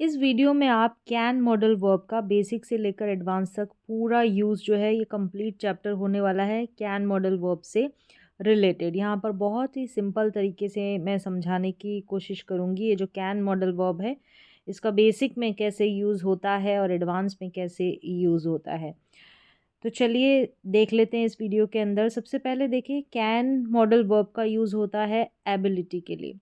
इस वीडियो में आप कैन मॉडल वर्ब का बेसिक से लेकर एडवांस तक पूरा यूज़ जो है ये कंप्लीट चैप्टर होने वाला है कैन मॉडल वर्ब से रिलेटेड। यहाँ पर बहुत ही सिंपल तरीके से मैं समझाने की कोशिश करूँगी। ये जो कैन मॉडल वर्ब है इसका बेसिक में कैसे यूज़ होता है और एडवांस में कैसे यूज़ होता है। तो चलिए देख लेते हैं इस वीडियो के अंदर। सबसे पहले देखिए कैन मॉडल वर्ब का यूज़ होता है एबिलिटी के लिए।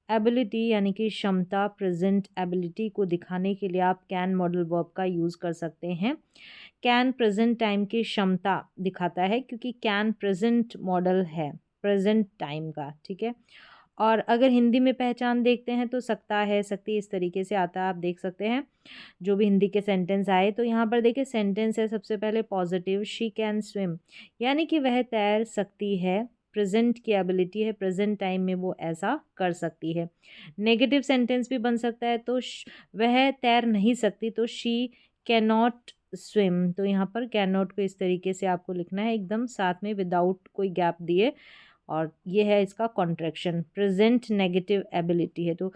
एबिलिटी यानी कि क्षमता, प्रेजेंट एबिलिटी को दिखाने के लिए आप कैन मॉडल वर्ब का यूज़ कर सकते हैं। कैन प्रेजेंट टाइम की क्षमता दिखाता है क्योंकि कैन प्रेजेंट मॉडल है प्रेजेंट टाइम का, ठीक है। और अगर हिंदी में पहचान देखते हैं तो सकता है, सकती इस तरीके से आता है। आप देख सकते हैं जो भी हिंदी के सेंटेंस आए तो यहाँ पर देखिए सेंटेंस है सबसे पहले पॉजिटिव, शी कैन स्विम, यानी कि वह तैर सकती है। प्रेजेंट की एबिलिटी है, प्रेजेंट टाइम में वो ऐसा कर सकती है। नेगेटिव सेंटेंस भी बन सकता है तो वह तैर नहीं सकती, तो शी कैन नॉट स्विम। तो यहाँ पर कैन नॉट को इस तरीके से आपको लिखना है एकदम साथ में विदाउट कोई गैप दिए, और ये है इसका कॉन्ट्रैक्शन। प्रेजेंट नेगेटिव एबिलिटी है तो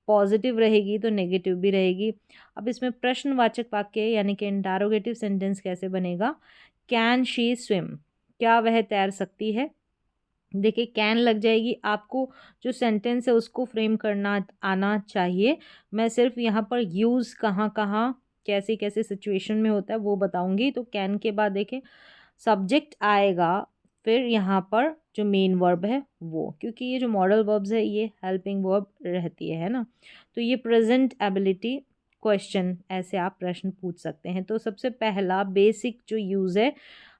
पॉजिटिव रहेगी तो नेगेटिव भी रहेगी। अब इसमें प्रश्नवाचक वाक्य यानी कि इंटारोगेटिव सेंटेंस कैसे बनेगा? कैन शी स्विम, क्या वह तैर सकती है। देखिए कैन लग जाएगी, आपको जो सेंटेंस है उसको फ्रेम करना आना चाहिए। मैं सिर्फ यहाँ पर यूज़ कहाँ कहाँ कैसे कैसे सिचुएशन में होता है वो बताऊंगी। तो कैन के बाद देखें सब्जेक्ट आएगा, फिर यहाँ पर जो मेन वर्ब है वो, क्योंकि ये जो मॉडल वर्ब्स है ये हेल्पिंग वर्ब रहती है ना। तो ये प्रेजेंट एबिलिटी क्वेश्चन ऐसे आप प्रश्न पूछ सकते हैं। तो सबसे पहला बेसिक जो यूज़ है,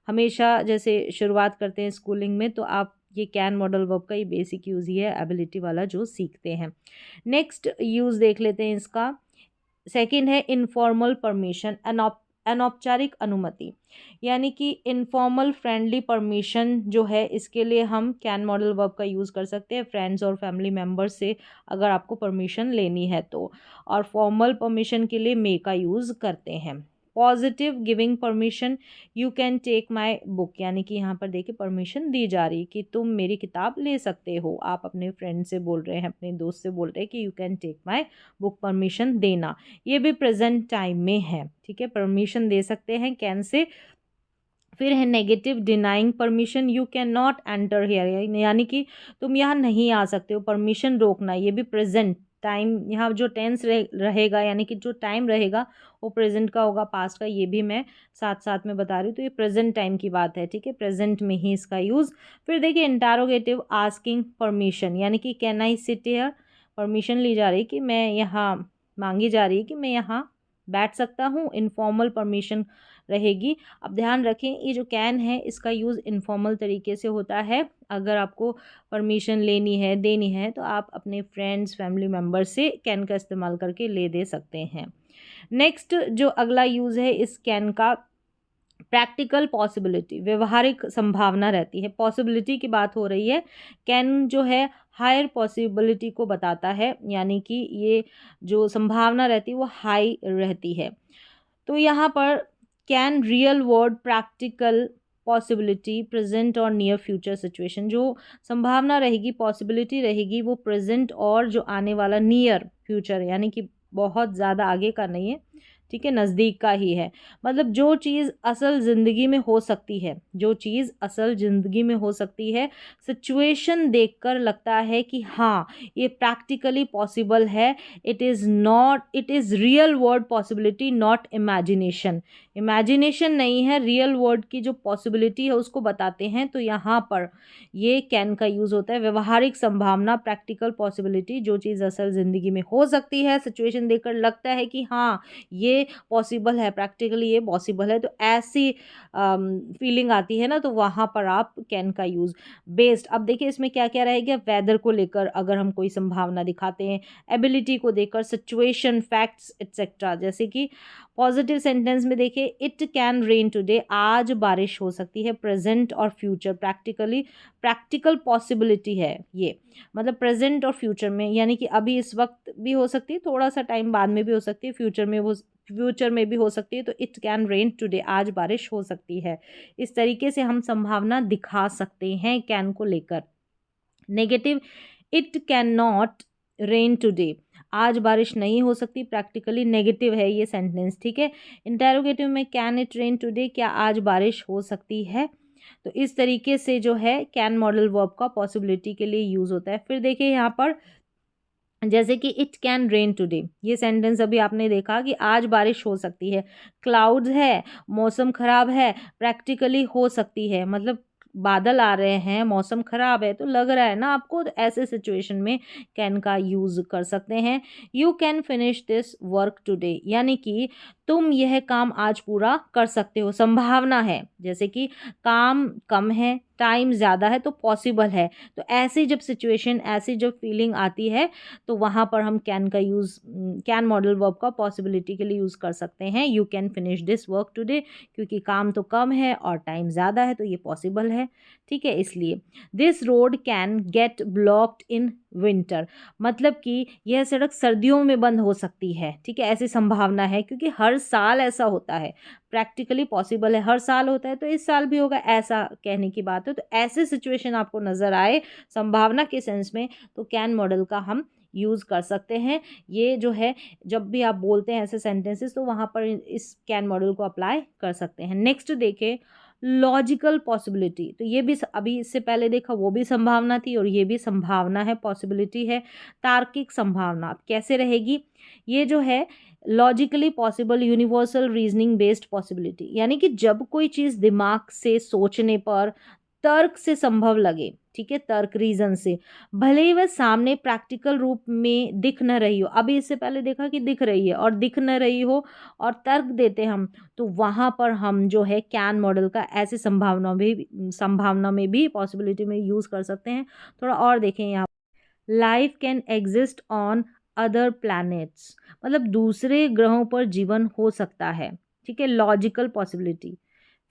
हमेशा जैसे शुरुआत करते हैं स्कूलिंग में, तो आप ये कैन मॉडल वर्ब का ये बेसिक यूज़ ही है एबिलिटी वाला जो सीखते हैं। नेक्स्ट यूज़ देख लेते हैं इसका। सेकंड है इनफॉर्मल परमिशन, अनौपचारिक अनुमति, यानी कि इनफॉर्मल फ्रेंडली परमिशन जो है इसके लिए हम कैन मॉडल वर्ब का यूज़ कर सकते हैं फ्रेंड्स और फैमिली मेम्बर्स से अगर आपको परमिशन लेनी है तो। और फॉर्मल परमिशन के लिए मे का यूज़ करते हैं। Positive giving permission, you can take my book, यानी कि यहाँ पर देखिए परमिशन दी जा रही कि तुम मेरी किताब ले सकते हो। आप अपने फ्रेंड से बोल रहे हैं, अपने दोस्त से बोल रहे हैं कि you can take my book, permission देना। ये भी प्रेजेंट टाइम में है, ठीक है, परमिशन दे सकते हैं कैन से। फिर है negative denying permission, you can not enter here, यानी कि तुम यहाँ नहीं आ सकते हो, परमिशन रोकना। ये भी प्रेजेंट टाइम, यहाँ जो टेंस रहेगा यानी कि जो टाइम रहेगा वो प्रेजेंट का होगा, पास्ट का ये भी मैं साथ साथ में बता रही हूँ। तो ये प्रेजेंट टाइम की बात है, ठीक है, प्रेजेंट में ही इसका यूज़। फिर देखिए इंटारोगेटिव आस्किंग परमिशन, यानी कि can I sit here, permission ली जा रही कि मैं यहाँ, मांगी जा रही है कि मैं यहाँ बैठ सकता हूँ, इनफॉर्मल परमिशन रहेगी। अब ध्यान रखें ये जो कैन है इसका यूज़ इनफॉर्मल तरीके से होता है। अगर आपको परमिशन लेनी है, देनी है, तो आप अपने फ्रेंड्स फैमिली मेम्बर से कैन का इस्तेमाल करके ले दे सकते हैं। नेक्स्ट जो अगला यूज़ है इस कैन का, प्रैक्टिकल पॉसिबिलिटी, व्यवहारिक संभावना रहती है। पॉसिबिलिटी की बात हो रही है, कैन जो है हायर पॉसिबिलिटी को बताता है, यानी कि ये जो संभावना रहती है वो हाई रहती है। तो यहाँ पर can real word practical possibility present और नियर फ्यूचर सिचुएशन, जो संभावना रहेगी, पॉसिबिलिटी रहेगी, वो प्रेजेंट और जो आने वाला नियर फ्यूचर, यानी कि बहुत ज़्यादा आगे का नहीं है, ठीक है, नज़दीक का ही है। मतलब जो चीज़ असल ज़िंदगी में हो सकती है, जो चीज़ असल ज़िंदगी में हो सकती है, सिचुएशन देखकर लगता है कि हाँ ये प्रैक्टिकली पॉसिबल है। It is not, it is real word possibility not imagination, imagination नहीं है, रियल वर्ड की जो पॉसिबिलिटी है उसको बताते हैं। तो यहाँ पर ये कैन का यूज़ होता है। व्यवहारिक संभावना, प्रैक्टिकल पॉसिबिलिटी, जो चीज़ असल ज़िंदगी में हो सकती है, सिचुएशन देखकर लगता है कि हाँ ये पॉसिबल है, प्रैक्टिकली ये पॉसिबल है, तो ऐसी फीलिंग आती है ना, तो वहाँ पर आप कैन का यूज़ बेस्ड। अब देखिए इसमें क्या क्या रहेगा, वेदर को लेकर अगर हम कोई संभावना दिखाते हैं, एबिलिटी को देखकर, सिचुएशन, फैक्ट्स एट्सेट्रा। जैसे कि पॉजिटिव सेंटेंस में देखिए इट कैन रेन टुडे, आज बारिश हो सकती है, प्रेजेंट और फ्यूचर, प्रैक्टिकली प्रैक्टिकल पॉसिबिलिटी है ये, मतलब प्रेजेंट और फ्यूचर में, यानी कि अभी इस वक्त भी हो सकती है, थोड़ा सा टाइम बाद में भी हो सकती है, फ्यूचर में भी हो सकती है। तो इट कैन रेन टुडे, आज बारिश हो सकती है। इस तरीके से हम संभावना दिखा सकते हैं कैन को लेकर। Negative, it can not rain today, आज बारिश नहीं हो सकती, प्रैक्टिकली नेगेटिव है ये सेंटेंस, ठीक है। इंटेरोगेटिव में कैन इट रेन टुडे, क्या आज बारिश हो सकती है। तो इस तरीके से जो है कैन मॉडल वर्ब का पॉसिबिलिटी के लिए यूज़ होता है। फिर देखिए यहाँ पर जैसे कि इट कैन रेन टुडे, ये सेंटेंस अभी आपने देखा कि आज बारिश हो सकती है, क्लाउड्स है, मौसम खराब है, प्रैक्टिकली हो सकती है, मतलब बादल आ रहे हैं, मौसम खराब है, तो लग रहा है ना आपको, तो ऐसे सिचुएशन में कैन का यूज़ कर सकते हैं। You can finish this work today, यानी कि तुम यह काम आज पूरा कर सकते हो, संभावना है, जैसे कि काम कम है, टाइम ज़्यादा है, तो पॉसिबल है। तो ऐसी जब सिचुएशन, ऐसी जब फीलिंग आती है, तो वहाँ पर हम कैन का यूज़, कैन मॉडल वर्ब का पॉसिबिलिटी के लिए यूज़ कर सकते हैं। You can finish this work today, क्योंकि काम तो कम है और टाइम ज़्यादा है, तो ये पॉसिबल है, ठीक है, इसलिए। This road can get blocked in winter, मतलब कि यह सड़क सर्दियों में बंद हो सकती है, ठीक है, ऐसी संभावना है, क्योंकि हर साल ऐसा होता है, प्रैक्टिकली पॉसिबल है, हर साल होता है, तो इस साल भी होगा, ऐसा कहने की बात है। तो ऐसे सिचुएशन आपको नज़र आए संभावना के सेंस में, तो कैन मॉडल का हम यूज़ कर सकते हैं। ये जो है, जब भी आप बोलते हैं ऐसे सेंटेंसेस, तो वहाँ पर इस कैन मॉडल को अप्लाई कर सकते हैं। नेक्स्ट देखें, लॉजिकल पॉसिबिलिटी, तो ये भी अभी इससे पहले देखा वो भी संभावना थी, और ये भी संभावना है, पॉसिबिलिटी है। तार्किक संभावना अब कैसे रहेगी, ये जो है logically possible universal reasoning based possibility, यानी कि जब कोई चीज़ दिमाग से सोचने पर तर्क से संभव लगे, ठीक है, तर्क रीजन से, भले ही वह सामने प्रैक्टिकल रूप में दिख न रही हो। अभी इससे पहले देखा कि दिख रही है और दिख न रही हो और तर्क देते हम, तो वहाँ पर हम जो है कैन मॉडल का ऐसे संभावना में भी पॉसिबिलिटी में यूज़ कर सकते हैं। थोड़ा और देखें यहाँ, life can exist on other planets, मतलब दूसरे ग्रहों पर जीवन हो सकता है, ठीक है, लॉजिकल पॉसिबिलिटी।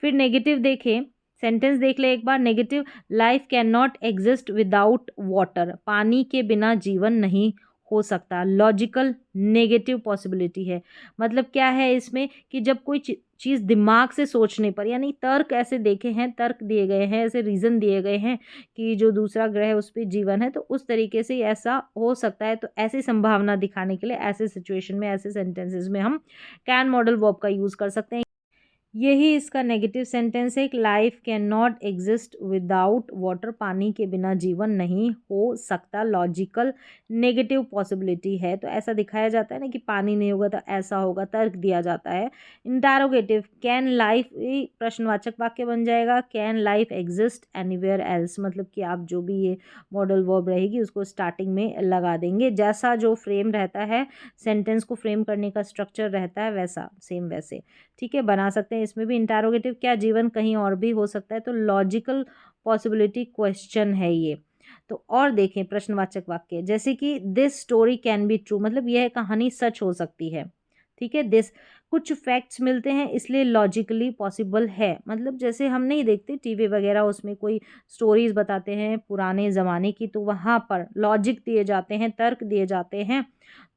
फिर नेगेटिव देखें, सेंटेंस देख ले एक बार, negative, life can not exist without water, पानी के बिना जीवन नहीं हो सकता, लॉजिकल नेगेटिव पॉसिबिलिटी है। मतलब क्या है इसमें कि जब कोई चीज़ दिमाग से सोचने पर, यानी तर्क ऐसे देखे हैं, तर्क दिए गए हैं, ऐसे रीज़न दिए गए हैं कि जो दूसरा ग्रह है उस पर जीवन है, तो उस तरीके से ऐसा हो सकता है। तो ऐसी संभावना दिखाने के लिए ऐसे सिचुएशन में, ऐसे सेंटेंसेस में हम कैन मॉडल वर्ब का यूज़ कर सकते हैं। यही इसका नेगेटिव सेंटेंस है, life can not exist without water, पानी के बिना जीवन नहीं हो सकता, लॉजिकल नेगेटिव पॉसिबिलिटी है। तो ऐसा दिखाया जाता है ना कि पानी नहीं होगा तो ऐसा होगा, तर्क दिया जाता है। इंटरोगेटिव, कैन लाइफ, प्रश्नवाचक वाक्य बन जाएगा, can life exist anywhere else, मतलब कि आप जो भी ये मॉडल वर्ब रहेगी उसको स्टार्टिंग में लगा देंगे, जैसा जो फ्रेम रहता है, सेंटेंस को फ्रेम करने का स्ट्रक्चर रहता है, वैसा सेम वैसे, ठीक है, बना सकते हैं। इसमें भी इंटरोगेटिव, क्या जीवन कहीं और भी हो सकता है, तो लॉजिकल पॉसिबिलिटी क्वेश्चन है ये। तो और देखें प्रश्नवाचक वाक्य, जैसे कि this story can be true, मतलब यह कहानी सच हो सकती है, ठीक है। दिस, कुछ फैक्ट्स मिलते हैं इसलिए लॉजिकली पॉसिबल है, मतलब जैसे हम नहीं देखते टीवी वगैरह, उसमें कोई स्टोरीज बताते हैं पुराने ज़माने की, तो वहाँ पर लॉजिक दिए जाते हैं, तर्क दिए जाते हैं,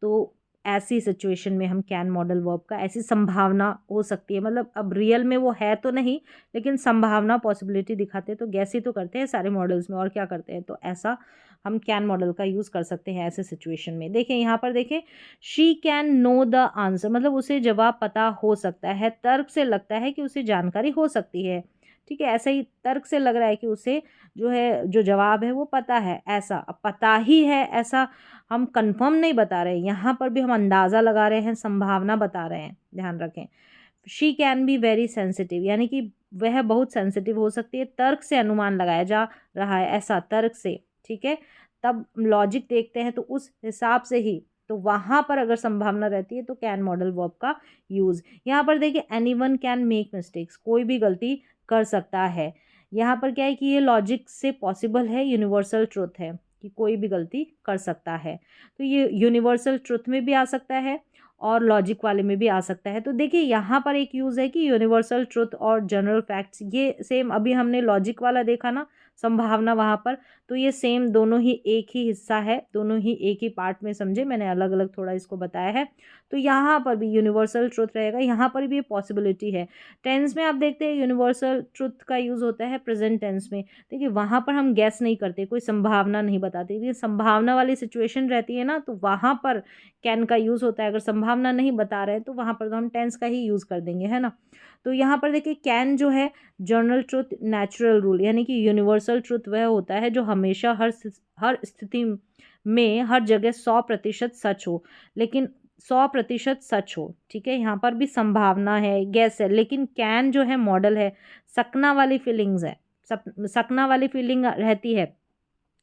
तो ऐसी सिचुएशन में हम कैन मॉडल वर्ब का, ऐसी संभावना हो सकती है, मतलब अब रियल में वो है तो नहीं, लेकिन संभावना, पॉसिबिलिटी दिखाते हैं, तो गैस ही तो करते हैं सारे मॉडल्स में, और क्या करते हैं, तो ऐसा हम कैन मॉडल का यूज़ कर सकते हैं ऐसे सिचुएशन में। देखें यहाँ पर, देखें, she can know the answer, मतलब उसे जवाब पता हो सकता है, तर्क से लगता है कि उसे जानकारी हो सकती है, ठीक है, ऐसा ही तर्क से लग रहा है कि उसे जो है, जो जवाब है वो पता है, ऐसा, अब पता ही है ऐसा हम कंफर्म नहीं बता रहे, यहाँ पर भी हम अंदाज़ा लगा रहे हैं, संभावना बता रहे हैं, ध्यान रखें। She can be very sensitive, यानी कि वह बहुत सेंसिटिव हो सकती है, तर्क से अनुमान लगाया जा रहा है, ऐसा तर्क से, ठीक है, तब लॉजिक देखते हैं तो उस हिसाब से ही, तो वहाँ पर अगर संभावना रहती है तो कैन मॉडल वर्ब का यूज़। यहाँ पर देखिए, एनीवन कैन मेक मिस्टेक्स, कोई भी गलती कर सकता है, यहाँ पर क्या है कि ये लॉजिक से पॉसिबल है, यूनिवर्सल ट्रुथ है कि कोई भी गलती कर सकता है, तो ये यूनिवर्सल ट्रुथ में भी आ सकता है और लॉजिक वाले में भी आ सकता है। तो देखिए यहाँ पर एक यूज़ है कि यूनिवर्सल ट्रुथ और जनरल फैक्ट्स, ये सेम, अभी हमने लॉजिक वाला देखा ना, संभावना वहाँ पर, तो ये सेम दोनों ही एक ही हिस्सा है, दोनों ही एक ही पार्ट में समझे, मैंने अलग अलग थोड़ा इसको बताया है। तो यहाँ पर भी यूनिवर्सल ट्रुथ रहेगा, यहाँ पर भी ये पॉसिबिलिटी है। टेंस में आप देखते हैं यूनिवर्सल ट्रुथ का यूज़ होता है प्रेजेंट टेंस में, देखिए वहाँ पर हम गैस नहीं करते, कोई संभावना नहीं बताते, ये संभावना वाली सिचुएशन रहती है ना, तो वहाँ पर कैन का यूज़ होता है। अगर संभावना नहीं बता रहे हैं तो वहाँ पर तो हम टेंस का ही यूज़ कर देंगे, है ना। तो यहाँ पर देखिए कैन जो है जनरल ट्रुथ, नेचुरल रूल, यानी कि यूनिवर्सल ट्रुथ वह होता है जो हमेशा हर स्थिति में हर जगह 100% सच हो, लेकिन 100% सच हो, ठीक है। यहाँ पर भी संभावना है, गैस है, लेकिन कैन जो है मॉडल है, सकना वाली फीलिंग्स है, सकना वाली फीलिंग रहती है।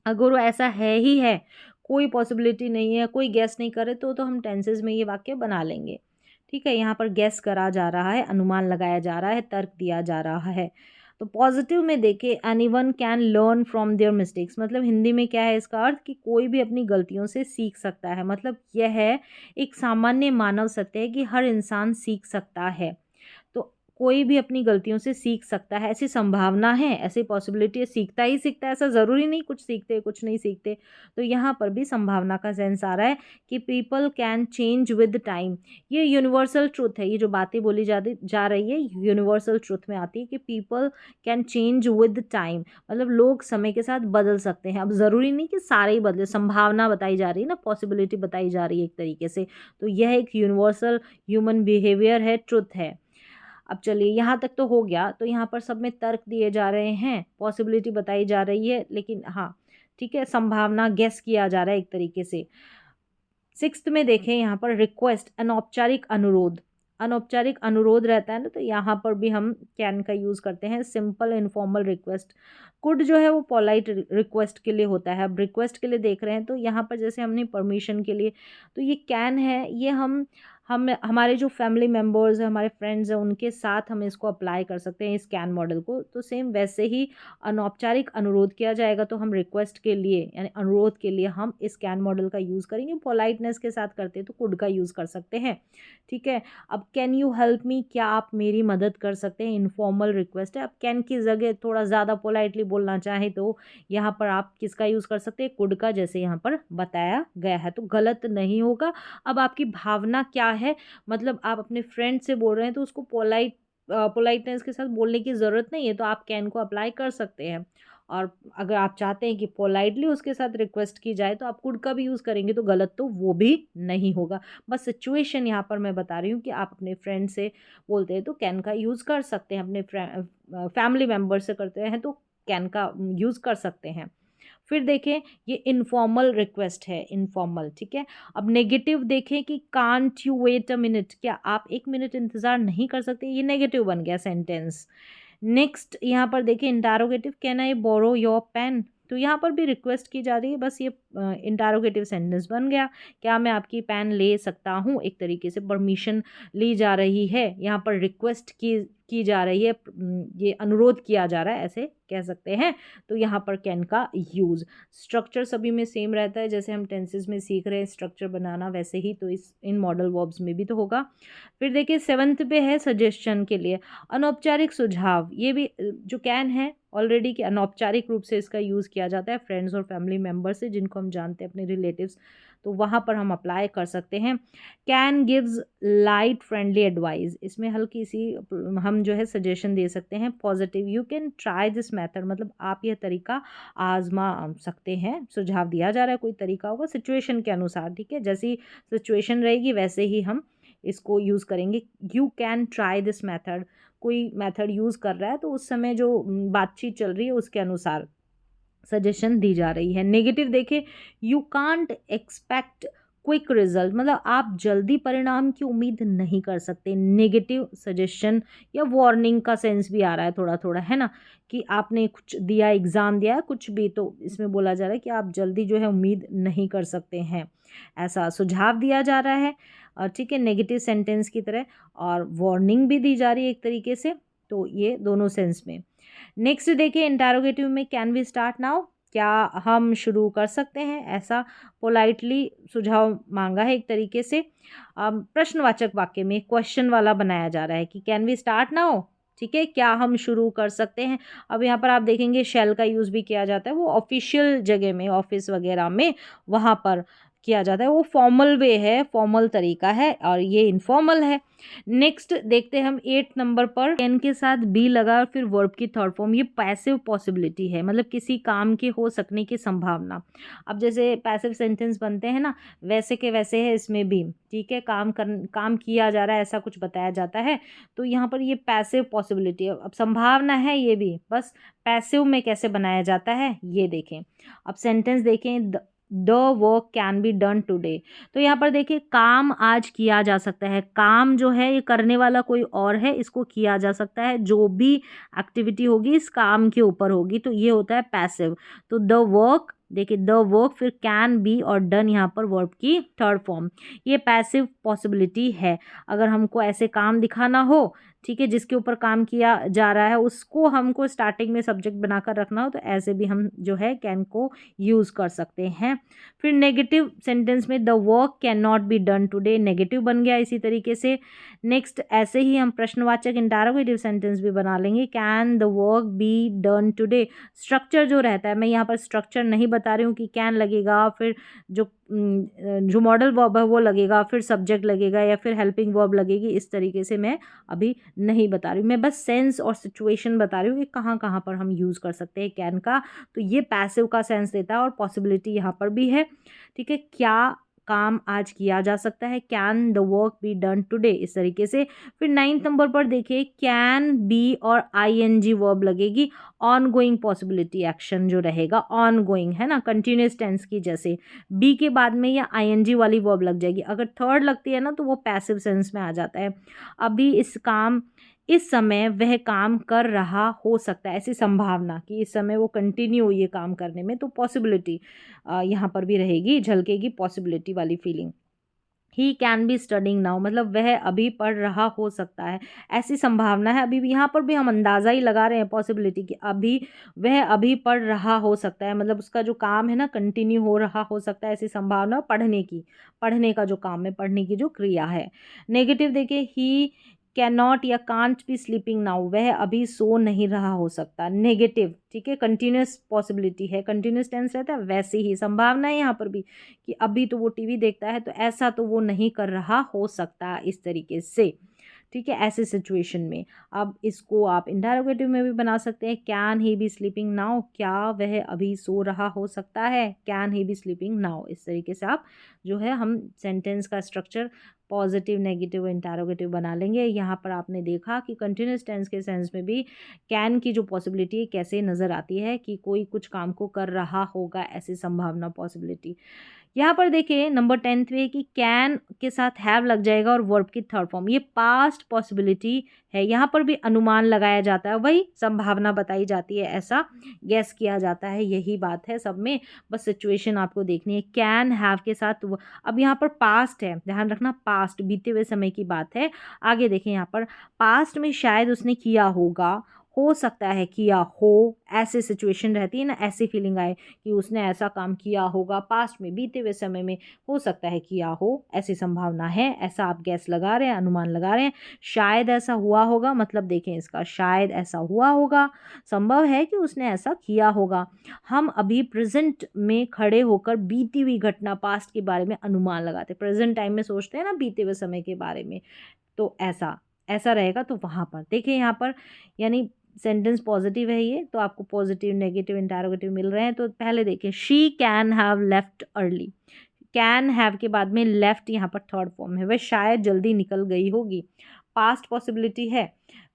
अगर वो ऐसा है ही है, कोई पॉसिबिलिटी नहीं है, कोई गैस नहीं करे तो हम टेंसेस में ये वाक्य बना लेंगे, ठीक है। यहाँ पर गैस करा जा रहा है, अनुमान लगाया जा रहा है, तर्क दिया जा रहा है। तो पॉजिटिव में देखिए anyone can learn from their mistakes, मतलब हिंदी में क्या है इसका अर्थ कि कोई भी अपनी गलतियों से सीख सकता है। मतलब यह है एक सामान्य मानव सत्य है कि हर इंसान सीख सकता है। तो कोई भी अपनी गलतियों से सीख सकता है, ऐसी संभावना है, ऐसी पॉसिबिलिटी है, सीखता ही सीखता है, ऐसा ज़रूरी नहीं कुछ सीखते कुछ नहीं सीखते। तो यहाँ पर भी संभावना का सेंस आ रहा है कि people can change with time. ये यूनिवर्सल ट्रुथ है, ये जो बातें बोली जा रही है यूनिवर्सल ट्रुथ में आती है कि people can change with time, मतलब लोग समय के साथ बदल सकते हैं। अब ज़रूरी नहीं कि सारे ही बदले, संभावना बताई जा रही है ना, पॉसिबिलिटी बताई जा रही है एक तरीके से। तो यह एक यूनिवर्सल ह्यूमन बिहेवियर है, ट्रुथ है। अब चलिए यहाँ तक तो हो गया। तो यहाँ पर सब में तर्क दिए जा रहे हैं, पॉसिबिलिटी बताई जा रही है, लेकिन हाँ ठीक है, संभावना गेस किया जा रहा है एक तरीके से। सिक्स्थ में देखें यहाँ पर रिक्वेस्ट, अनौपचारिक अनुरोध, अनौपचारिक अनुरोध रहता है ना, तो यहाँ पर भी हम कैन का यूज़ करते हैं। सिंपल इनफॉर्मल रिक्वेस्ट, कुड जो है वो पोलाइट रिक्वेस्ट के लिए होता है। अब रिक्वेस्ट के लिए देख रहे हैं तो यहाँ पर जैसे हमने परमिशन के लिए, तो ये कैन है, ये हम हमारे जो फैमिली मेम्बर्स हैं, हमारे फ्रेंड्स हैं, उनके साथ हम इसको अप्लाई कर सकते हैं इस कैन मॉडल को। तो सेम वैसे ही अनौपचारिक अनुरोध किया जाएगा तो हम रिक्वेस्ट के लिए यानी अनुरोध के लिए हम इस कैन मॉडल का यूज़ करेंगे। पोलाइटनेस के साथ करते हैं तो कुड का यूज़ कर सकते हैं, ठीक है। अब कैन यू हेल्प मी, क्या आप मेरी मदद कर सकते हैं, इनफॉर्मल रिक्वेस्ट है। अब कैन की जगह थोड़ा ज़्यादा पोलाइटली बोलना चाहे तो यहाँ पर आप किसका यूज़ कर सकते हैं, कुड का, जैसे यहाँ पर बताया गया है। तो गलत नहीं होगा। अब आपकी भावना क्या है, मतलब आप अपने फ्रेंड से बोल रहे हैं तो उसको पोलाइटनेस के साथ बोलने की ज़रूरत नहीं है, तो आप कैन को अप्लाई कर सकते हैं। और अगर आप चाहते हैं कि पोलाइटली उसके साथ रिक्वेस्ट की जाए तो आप कुड का भी यूज़ करेंगे तो गलत तो वो भी नहीं होगा। बस सिचुएशन यहाँ पर मैं बता रही हूँ कि आप अपने फ्रेंड से बोलते हैं तो कैन का यूज़ कर सकते हैं, अपने फैमिली मेम्बर से करते हैं तो कैन का यूज़ कर सकते हैं। फिर देखें ये इनफॉर्मल रिक्वेस्ट है, इनफॉर्मल, ठीक है। अब नेगेटिव देखें कि can't you wait a minute, क्या आप 1 मिनट इंतज़ार नहीं कर सकते, ये नेगेटिव बन गया सेंटेंस। नेक्स्ट यहाँ पर देखिए interrogative, can I borrow your pen, तो यहाँ पर भी रिक्वेस्ट की जा रही है, बस ये इंटारोगेटिव सेंटेंस बन गया। क्या मैं आपकी पेन ले सकता हूँ, एक तरीके से परमिशन ली जा रही है, यहाँ पर रिक्वेस्ट की जा रही है, ये अनुरोध किया जा रहा है, ऐसे कह सकते हैं। तो यहाँ पर कैन का यूज़। स्ट्रक्चर सभी में सेम रहता है, जैसे हम टेंसेस में सीख रहे हैं स्ट्रक्चर बनाना, वैसे ही तो इन मॉडल वर्ब्स में भी तो होगा। फिर देखिए 7th पे है सजेशन के लिए, अनौपचारिक सुझाव। ये भी जो कैन है ऑलरेडी कि अनौपचारिक रूप से इसका यूज़ किया जाता है फ्रेंड्स और फैमिली मेम्बर से जिनको हम जानते हैं, अपने रिलेटिव्स, तो वहाँ पर हम अप्लाई कर सकते हैं। Can gives light friendly advice, इसमें हल्की सी हम जो है सजेशन दे सकते हैं positive. You can try this method, मतलब आप यह तरीका आजमा सकते हैं, सुझाव दिया जा रहा है, कोई तरीका होगा सिचुएशन के अनुसार, ठीक है। जैसी सिचुएशन रहेगी वैसे ही हम इसको यूज़ करेंगे। You can try this method, कोई मेथड यूज़ कर रहा है तो उस समय जो बातचीत चल रही है उसके अनुसार सजेशन दी जा रही है। नेगेटिव देखें, you can't expect quick result, मतलब आप जल्दी परिणाम की उम्मीद नहीं कर सकते। नेगेटिव सजेशन या वार्निंग का सेंस भी आ रहा है थोड़ा थोड़ा, है ना, कि आपने कुछ दिया, एग्ज़ाम दिया कुछ भी, तो इसमें बोला जा रहा है कि आप जल्दी जो है उम्मीद नहीं कर सकते हैं, ऐसा सुझाव दिया जा रहा है, और ठीक है, नेगेटिव सेंटेंस की तरह, और वार्निंग भी दी जा रही है एक तरीके से। तो ये दोनों सेंस में। नेक्स्ट देखिए इंटरोगेटिव में, कैन वी स्टार्ट नाउ, क्या हम शुरू कर सकते हैं, ऐसा पोलाइटली सुझाव मांगा है एक तरीके से। प्रश्नवाचक वाक्य में क्वेश्चन वाला बनाया जा रहा है कि कैन वी स्टार्ट नाउ, ठीक है, क्या हम शुरू कर सकते हैं। अब यहाँ पर आप देखेंगे शेल का यूज़ भी किया जाता है, वो ऑफिशियल जगह में, ऑफिस वगैरह में, वहाँ पर किया जाता है, वो फॉर्मल वे है, फॉर्मल तरीका है, और ये इनफॉर्मल है। नेक्स्ट देखते हैं हम 8 नंबर पर, कैन के साथ बी लगा और फिर वर्ब की थर्ड फॉर्म। ये पैसिव पॉसिबिलिटी है, मतलब किसी काम के हो सकने की संभावना। अब जैसे पैसिव सेंटेंस बनते हैं ना, वैसे के वैसे है इसमें भी, ठीक है। काम किया जा रहा है ऐसा कुछ बताया जाता है, तो यहाँ पर ये पैसिव पॉसिबिलिटी है। अब संभावना है ये भी, बस पैसिव में कैसे बनाया जाता है ये देखें। अब सेंटेंस देखें, the work can be done today. तो यहाँ पर देखिए काम आज किया जा सकता है। काम जो है ये करने वाला कोई और है, इसको किया जा सकता है। जो भी एक्टिविटी होगी इस काम के ऊपर होगी, तो ये होता है पैसिव। तो द वर्क, देखिए द वर्क फिर कैन बी और डन, यहाँ पर वर्ब की थर्ड फॉर्म, ये पैसिव पॉसिबिलिटी है। अगर हमको ऐसे काम दिखाना हो, ठीक है, जिसके ऊपर काम किया जा रहा है उसको हमको स्टार्टिंग में सब्जेक्ट बनाकर रखना हो, तो ऐसे भी हम जो है कैन को यूज़ कर सकते हैं। फिर नेगेटिव सेंटेंस में the work can not be done today, negative बन गया इसी तरीके से। नेक्स्ट ऐसे ही हम प्रश्नवाचक इंटरोगेटिव सेंटेंस भी बना लेंगे, can the work be done today. Structure जो रहता है, मैं यहाँ पर स्ट्रक्चर नहीं बता रही हूँ कि कैन लगेगा, फिर जो मॉडल वर्ब है वो लगेगा, फिर सब्जेक्ट लगेगा, या फिर हेल्पिंग वर्ब लगेगी, इस तरीके से मैं अभी नहीं बता रही हूँ। मैं बस सेंस और सिचुएशन बता रही हूँ कि कहाँ कहाँ पर हम यूज़ कर सकते हैं कैन का। तो ये पैसिव का सेंस देता है और पॉसिबिलिटी यहाँ पर भी है, ठीक है। क्या काम आज किया जा सकता है, can the work be done today, इस तरीके से। फिर 9 नंबर पर देखिए, कैन बी और आईएनजी वर्ब लगेगी। ऑन गोइंग पॉसिबिलिटी एक्शन जो रहेगा, ऑन गोइंग है ना, कंटिन्यूस टेंस की जैसे, बी के बाद में या आईएनजी वाली वर्ब लग जाएगी। अगर थर्ड लगती है ना तो वो पैसिव सेंस में आ जाता है। अभी इस समय वह काम कर रहा हो सकता है, ऐसी संभावना कि इस समय वो कंटिन्यू ये काम करने में, तो पॉसिबिलिटी यहाँ पर भी रहेगी, झलकेगी पॉसिबिलिटी वाली feeling. He can be studying now, मतलब वह अभी पढ़ रहा हो सकता है, ऐसी संभावना है। अभी भी यहाँ पर भी हम अंदाज़ा ही लगा रहे हैं पॉसिबिलिटी की, वह अभी पढ़ रहा हो सकता है, मतलब उसका जो काम है ना कंटिन्यू हो रहा हो सकता है, ऐसी संभावना पढ़ने का जो काम है, पढ़ने की जो क्रिया है। नेगेटिव देखिए, ही कैन नॉट या कांट बी स्लीपिंग नाउ, वह अभी सो नहीं रहा हो सकता, नेगेटिव, ठीक है। कंटिन्यूस पॉसिबिलिटी है, कंटिन्यूस टेंस रहता है, वैसे ही संभावना है यहाँ पर भी कि अभी तो वो टीवी देखता है, तो ऐसा तो वो नहीं कर रहा हो सकता, इस तरीके से, ठीक है, ऐसे सिचुएशन में। अब इसको आप इंटरोगेटिव में भी बना सकते हैं, can he B sleeping now, क्या वह अभी सो रहा हो सकता है, can he B sleeping now, इस तरीके से आप जो है हम सेंटेंस का स्ट्रक्चर पॉजिटिव, नेगेटिव, इंटरोगेटिव बना लेंगे। यहाँ पर आपने देखा कि कंटिन्यूस टेंस के सेंस में भी कैन की जो पॉसिबिलिटी कैसे नज़र आती है कि कोई कुछ काम को कर रहा होगा, ऐसी संभावना, पॉसिबिलिटी। यहाँ पर देखिए नंबर 10 पे कि कैन के साथ हैव लग जाएगा और वर्ब की थर्ड फॉर्म, ये पास्ट पॉसिबिलिटी है। यहाँ पर भी अनुमान लगाया जाता है, वही संभावना बताई जाती है, ऐसा गेस किया जाता है, यही बात है सब में, बस सिचुएशन आपको देखनी है। कैन हैव के साथ अब यहाँ पर पास्ट है, ध्यान रखना, पास्ट बीते हुए समय की बात है। आगे देखें, यहाँ पर पास्ट में शायद उसने किया होगा, हो सकता है किया हो, ऐसे सिचुएशन रहती है ना, ऐसी फीलिंग आए कि उसने ऐसा काम किया होगा, पास्ट में बीते हुए समय में हो सकता है किया हो, ऐसी संभावना है, ऐसा आप गैस लगा रहे हैं, अनुमान लगा रहे हैं। शायद ऐसा हुआ होगा, मतलब देखें इसका, शायद ऐसा हुआ होगा, संभव है कि उसने ऐसा किया होगा। हम अभी प्रेजेंट में खड़े होकर बीती हुई घटना, पास्ट के बारे में अनुमान लगाते, प्रेजेंट टाइम में सोचते हैं ना बीते हुए समय के बारे में, तो ऐसा ऐसा रहेगा। तो वहाँ पर देखिए, यहाँ पर यानी सेंटेंस पॉजिटिव है ये, तो आपको पॉजिटिव, नेगेटिव, इंटरोगेटिव मिल रहे हैं। तो पहले देखिए, she can have left early, can have के बाद में लेफ्ट यहाँ पर थर्ड फॉर्म है, वह शायद जल्दी निकल गई होगी, पास्ट पॉसिबिलिटी है,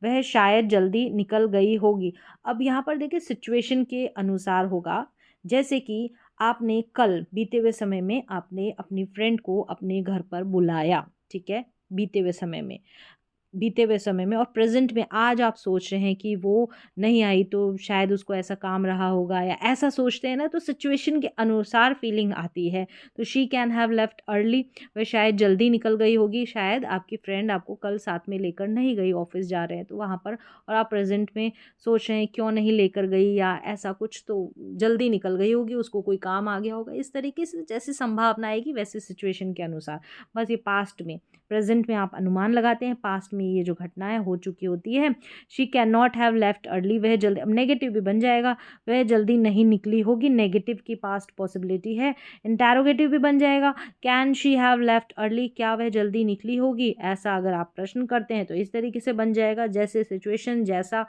वह शायद जल्दी निकल गई होगी। अब यहाँ पर देखिए सिचुएशन के अनुसार होगा, जैसे कि आपने कल बीते हुए समय में आपने अपनी फ्रेंड को अपने घर पर बुलाया, ठीक है, बीते हुए समय में और प्रेजेंट में आज आप सोच रहे हैं कि वो नहीं आई, तो शायद उसको ऐसा काम रहा होगा, या ऐसा सोचते हैं ना, तो सिचुएशन के अनुसार फीलिंग आती है। तो she can have left early, वह शायद जल्दी निकल गई होगी, शायद आपकी फ्रेंड आपको कल साथ में लेकर नहीं गई, ऑफिस जा रहे हैं तो वहाँ पर, और आप प्रेजेंट में सोच रहे हैं क्यों नहीं लेकर गई, या ऐसा कुछ, तो जल्दी निकल गई होगी, उसको कोई काम आ गया होगा, इस तरीके से जैसी संभावना आएगी वैसे सिचुएशन के अनुसार। बस ये पास्ट में, प्रेजेंट में आप अनुमान लगाते हैं, पास्ट में ये जो घटनाएं हो चुकी होती है। She can not have left early, वह जल्दी, अब नेगेटिव भी बन जाएगा, वह जल्दी नहीं निकली होगी, नेगेटिव की पास्ट पॉसिबिलिटी है। इंटैरोगेटिव भी बन जाएगा, can she have left early, क्या वह जल्दी निकली होगी। ऐसा अगर आप प्रश्न करते हैं तो इस तरीके से बन जाएगा, जैसे सिचुएशन जैसा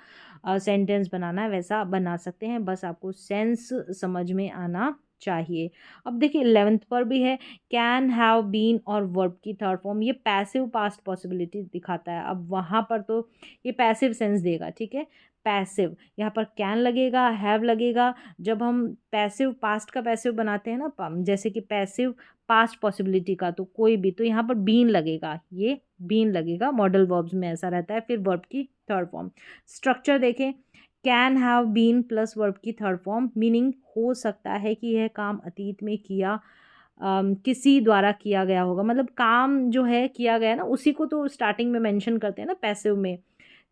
सेंटेंस बनाना है वैसा बना सकते हैं, बस आपको सेंस समझ में आना चाहिए। अब देखिए 11th पर भी है, कैन हैव बीन और वर्ब की थर्ड फॉर्म, ये पैसिव पास्ट पॉसिबिलिटी दिखाता है। अब वहाँ पर तो ये पैसिव सेंस देगा, ठीक है, पैसिव, यहाँ पर कैन लगेगा, हैव लगेगा। जब हम पैसिव पास्ट का पैसिव बनाते हैं ना, जैसे कि पैसिव पास्ट पॉसिबिलिटी का, तो कोई भी, तो यहाँ पर बीन लगेगा, ये बीन लगेगा, मॉडल वर्ब्स में ऐसा रहता है। फिर वर्ब की थर्ड फॉर्म, स्ट्रक्चर देखें, can have been plus verb की थर्ड फॉर्म, मीनिंग हो सकता है कि यह काम अतीत में किया किसी द्वारा किया गया होगा, मतलब काम जो है किया गया ना, उसी को तो स्टार्टिंग में मेंशन करते हैं ना पैसिव में,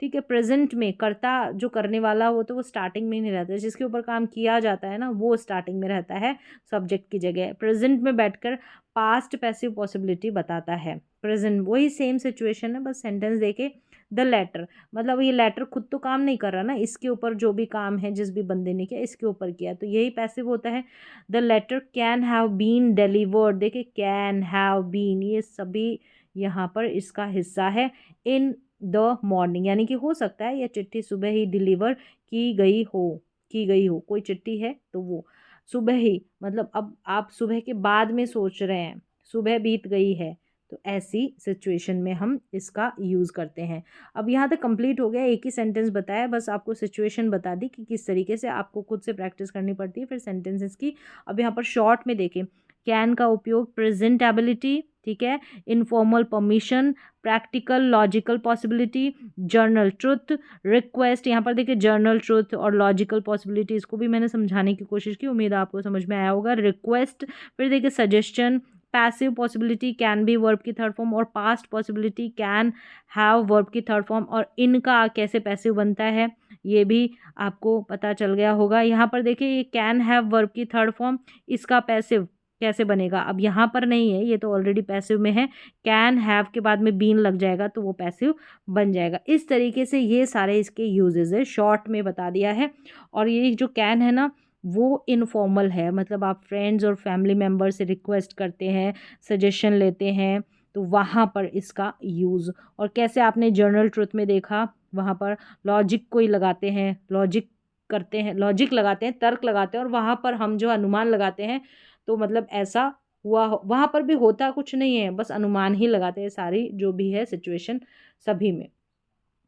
ठीक है। प्रेजेंट में कर्ता जो करने वाला हो तो वो स्टार्टिंग में नहीं रहता है, जिसके ऊपर काम किया जाता है ना वो स्टार्टिंग में रहता है सब्जेक्ट की जगह। प्रेजेंट में बैठकर पास्ट पैसिव पॉसिबिलिटी बताता है। प्रेजेंट वही सेम सिचुएशन है, बस सेंटेंस देके द लेटर, मतलब ये लेटर खुद तो काम नहीं कर रहा ना, इसके ऊपर जो भी काम है जिस भी बंदे ने किया इसके ऊपर किया, तो यही पैसिव होता है। The letter can have been delivered, देखिए कैन हैव बीन, ये सभी यहाँ पर इसका हिस्सा है। इन द मॉर्निंग, यानी कि हो सकता है यह चिट्ठी सुबह ही डिलीवर की गई हो, कोई चिट्ठी है तो वो सुबह ही, मतलब अब आप सुबह के बाद में सोच रहे हैं, सुबह बीत गई है, तो ऐसी सिचुएशन में हम इसका यूज़ करते हैं। अब यहाँ तक कंप्लीट हो गया, एक ही सेंटेंस बताया, बस आपको सिचुएशन बता दी कि किस तरीके से आपको खुद से प्रैक्टिस करनी पड़ती है फिर सेंटेंसेस की। अब यहाँ पर शॉर्ट में देखें, कैन का उपयोग प्रेजेंटेबिलिटी, ठीक है, informal permission, practical logical possibility, journal truth, request, यहाँ पर देखिए जर्नल ट्रुथ और लॉजिकल पॉसिबिलिटी, इसको भी मैंने समझाने की कोशिश की, उम्मीद आपको समझ में आया होगा। रिक्वेस्ट, फिर देखिए suggestion, passive possibility can be verb की थर्ड फॉर्म, और past possibility can have verb की थर्ड फॉर्म, और इनका कैसे पैसिव बनता है ये भी आपको पता चल गया होगा। यहाँ पर देखिए ये कैन हैव वर्ब की थर्ड फॉर्म, इसका पैसिव कैसे बनेगा, अब यहाँ पर नहीं है, ये तो ऑलरेडी पैसिव में है, कैन हैव के बाद में बीन लग जाएगा तो वो पैसिव बन जाएगा। इस तरीके से ये सारे इसके यूजेस है, शॉर्ट में बता दिया है। और ये जो कैन है ना वो इनफॉर्मल है, मतलब आप फ्रेंड्स और फैमिली मेम्बर से रिक्वेस्ट करते हैं, सजेशन लेते हैं, तो वहाँ पर इसका यूज़। और कैसे आपने जर्नल ट्रुथ में देखा, वहाँ पर लॉजिक को ही लगाते हैं, लॉजिक लगाते हैं, तर्क लगाते हैं, और वहाँ पर हम जो अनुमान लगाते हैं, तो मतलब ऐसा हुआ, वहाँ पर भी होता कुछ नहीं है, बस अनुमान ही लगाते हैं सारी जो भी है सिचुएशन सभी में।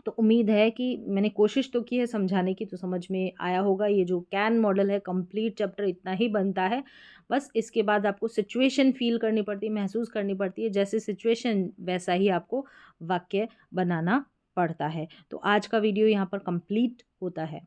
तो उम्मीद है कि मैंने कोशिश तो की है समझाने की, तो समझ में आया होगा। ये जो कैन मॉडल है कंप्लीट चैप्टर इतना ही बनता है, बस इसके बाद आपको सिचुएशन फील करनी पड़ती है, महसूस करनी पड़ती है, जैसे सिचुएशन वैसा ही आपको वाक्य बनाना पड़ता है। तो आज का वीडियो यहाँ पर कंप्लीट होता है।